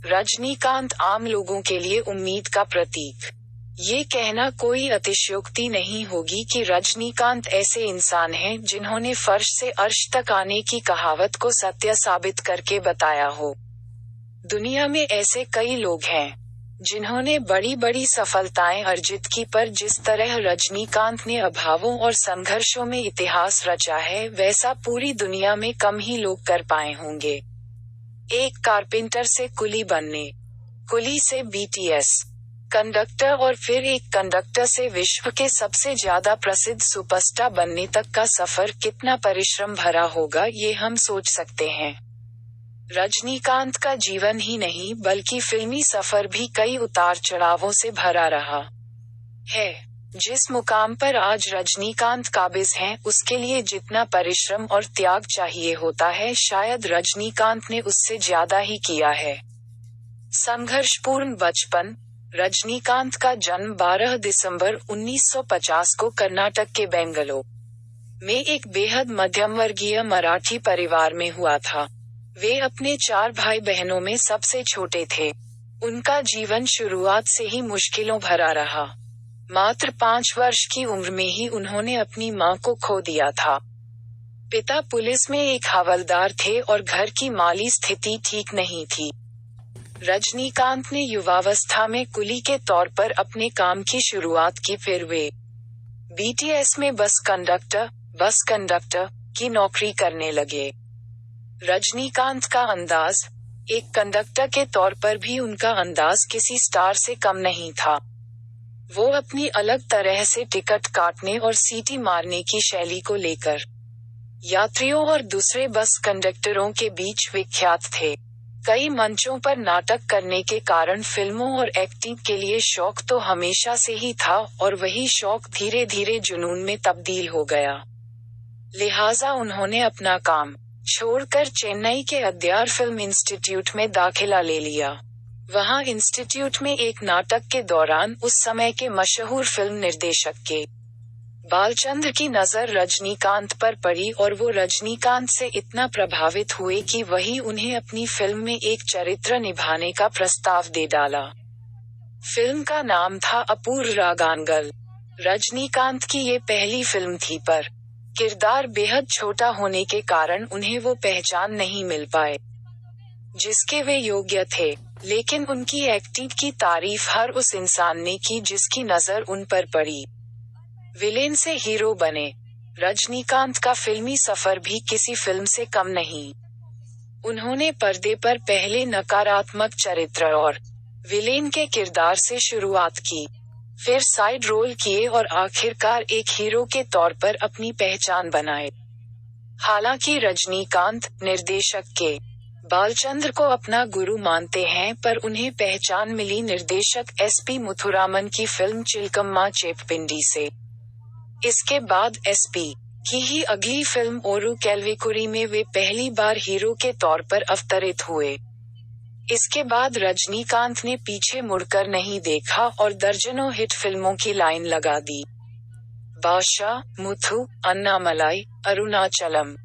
रजनीकांत आम लोगों के लिए उम्मीद का प्रतीक। ये कहना कोई अतिशयोक्ति नहीं होगी कि रजनीकांत ऐसे इंसान हैं जिन्होंने फर्श से अर्श तक आने की कहावत को सत्य साबित करके बताया हो। दुनिया में ऐसे कई लोग हैं जिन्होंने बड़ी बड़ी सफलताएं अर्जित की, पर जिस तरह रजनीकांत ने अभावों और संघर्षों में इतिहास रचा है, वैसा पूरी दुनिया में कम ही लोग कर पाए होंगे। एक कारपेंटर से कुली बनने, कुली से बीटीएस कंडक्टर और फिर एक कंडक्टर से विश्व के सबसे ज्यादा प्रसिद्ध सुपरस्टार बनने तक का सफर कितना परिश्रम भरा होगा, ये हम सोच सकते हैं। रजनीकांत का जीवन ही नहीं बल्कि फिल्मी सफर भी कई उतार चढ़ावों से भरा रहा है। जिस मुकाम पर आज रजनीकांत काबिज हैं, उसके लिए जितना परिश्रम और त्याग चाहिए होता है, शायद रजनीकांत ने उससे ज्यादा ही किया है। संघर्षपूर्ण बचपन। रजनीकांत का जन्म 12 दिसंबर 1950 को कर्नाटक के बेंगलोर में एक बेहद मध्यमवर्गीय मराठी परिवार में हुआ था। वे अपने 4 भाई बहनों में सबसे छोटे थे। उनका जीवन शुरुआत से ही मुश्किलों भरा रहा। मात्र 5 वर्ष की उम्र में ही उन्होंने अपनी मां को खो दिया था। पिता पुलिस में एक हवलदार थे और घर की माली स्थिति ठीक नहीं थी। रजनीकांत ने युवावस्था में कुली के तौर पर अपने काम की शुरुआत की, फिर वे बीटीएस में बस कंडक्टर की नौकरी करने लगे। रजनीकांत का अंदाज, एक कंडक्टर के तौर पर भी उनका अंदाज किसी स्टार से कम नहीं था। वो अपनी अलग तरह से टिकट काटने और सीटी मारने की शैली को लेकर यात्रियों और दूसरे बस कंडक्टरों के बीच विख्यात थे। कई मंचों पर नाटक करने के कारण फिल्मों और एक्टिंग के लिए शौक तो हमेशा से ही था, और वही शौक धीरे धीरे जुनून में तब्दील हो गया। लिहाजा उन्होंने अपना काम छोड़कर चेन्नई के अद्यार फिल्म इंस्टीट्यूट में दाखिला ले लिया। वहां इंस्टीट्यूट में एक नाटक के दौरान उस समय के मशहूर फिल्म निर्देशक के बालचंद्र की नजर रजनीकांत पर पड़ी, और वो रजनीकांत से इतना प्रभावित हुए कि वही उन्हें अपनी फिल्म में एक चरित्र निभाने का प्रस्ताव दे डाला। फिल्म का नाम था अपूर्व रागानगल। रजनीकांत की ये पहली फिल्म थी, पर किरदार बेहद छोटा होने के कारण उन्हें वो पहचान नहीं मिल पाए जिसके वे योग्य थे। लेकिन उनकी एक्टिंग की तारीफ हर उस इंसान ने की जिसकी नजर उन पर पड़ी। विलेन से हीरो बने। रजनीकांत का फिल्मी सफर भी किसी फिल्म से कम नहीं। उन्होंने पर्दे पर पहले नकारात्मक चरित्र और विलेन के किरदार से शुरुआत की, फिर साइड रोल किए और आखिरकार एक हीरो के तौर पर अपनी पहचान बनाए। हालांकि रजनीकांत निर्देशक के बालचंद्र को अपना गुरु मानते हैं, पर उन्हें पहचान मिली निर्देशक एसपी मुथुरामन की फिल्म चिलकम्मा चेप्पिंडी से। इसके बाद एसपी की ही अगली फिल्म ओरू कैलविकुरी में वे पहली बार हीरो के तौर पर अवतरित हुए। इसके बाद रजनीकांत ने पीछे मुड़कर नहीं देखा और दर्जनों हिट फिल्मों की लाइन लगा दी। बादशाह, मुथु, अन्नामलाई, अरुणाचलम,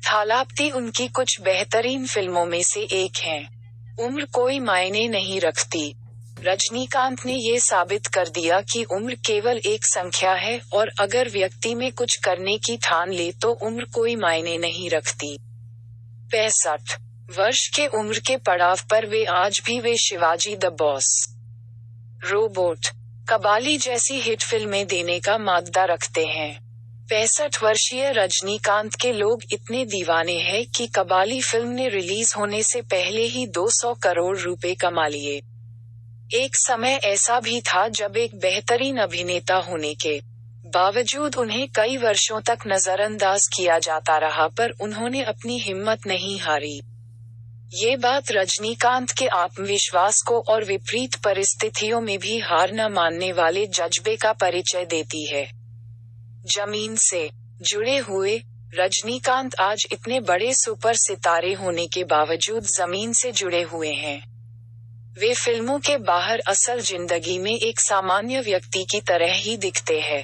थालापति उनकी कुछ बेहतरीन फिल्मों में से एक हैं। उम्र कोई मायने नहीं रखती। रजनीकांत ने ये साबित कर दिया कि उम्र केवल एक संख्या है, और अगर व्यक्ति में कुछ करने की ठान ले तो उम्र कोई मायने नहीं रखती। 65 वर्ष के उम्र के पड़ाव पर वे Shivaji the boss, robot, Kabali जैसी हिट फिल्में देने का माद्दा रखते हैं। 65 वर्षीय रजनीकांत के लोग इतने दीवाने हैं कि कबाली फिल्म ने रिलीज होने से पहले ही 200 करोड़ रुपए कमा लिए। एक समय ऐसा भी था जब एक बेहतरीन अभिनेता होने के बावजूद उन्हें कई वर्षों तक नजरअंदाज किया जाता रहा, पर उन्होंने अपनी हिम्मत नहीं हारी। ये बात रजनीकांत के आत्मविश्वास को और विपरीत परिस्थितियों में भी हार न मानने वाले जज्बे का परिचय देती है। जमीन से जुड़े हुए। रजनीकांत आज इतने बड़े सुपर सितारे होने के बावजूद जमीन से जुड़े हुए हैं। वे फिल्मों के बाहर असल जिंदगी में एक सामान्य व्यक्ति की तरह ही दिखते हैं।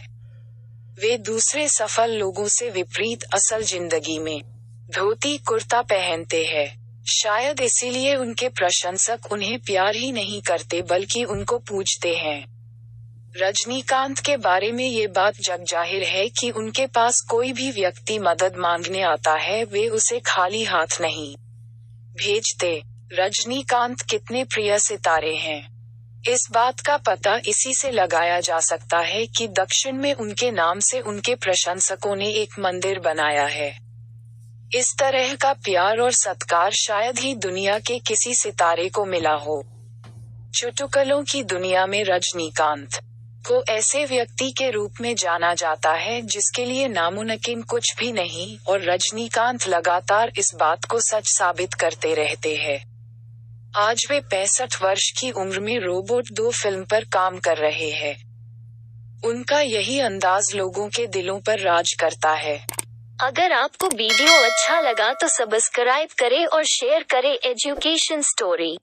वे दूसरे सफल लोगों से विपरीत असल जिंदगी में धोती कुर्ता पहनते हैं। शायद इसीलिए उनके प्रशंसक उन्हें प्यार ही नहीं करते बल्कि उनको पूजते हैं। रजनीकांत के बारे में ये बात जगजाहिर है कि उनके पास कोई भी व्यक्ति मदद मांगने आता है वे उसे खाली हाथ नहीं भेजते। रजनीकांत कितने प्रिय सितारे हैं। इस बात का पता इसी से लगाया जा सकता है कि दक्षिण में उनके नाम से उनके प्रशंसकों ने एक मंदिर बनाया है। इस तरह का प्यार और सत्कार शायद ही दुनिया के किसी सितारे को मिला हो। चुटकुलों की दुनिया में रजनीकांत को ऐसे व्यक्ति के रूप में जाना जाता है जिसके लिए नामुमकिन कुछ भी नहीं, और रजनीकांत लगातार इस बात को सच साबित करते रहते हैं। आज वे 65 वर्ष की उम्र में रोबोट 2 फिल्म पर काम कर रहे हैं। उनका यही अंदाज लोगों के दिलों पर राज करता है। अगर आपको वीडियो अच्छा लगा तो सब्सक्राइब करें और शेयर करें एजुकेशन स्टोरी।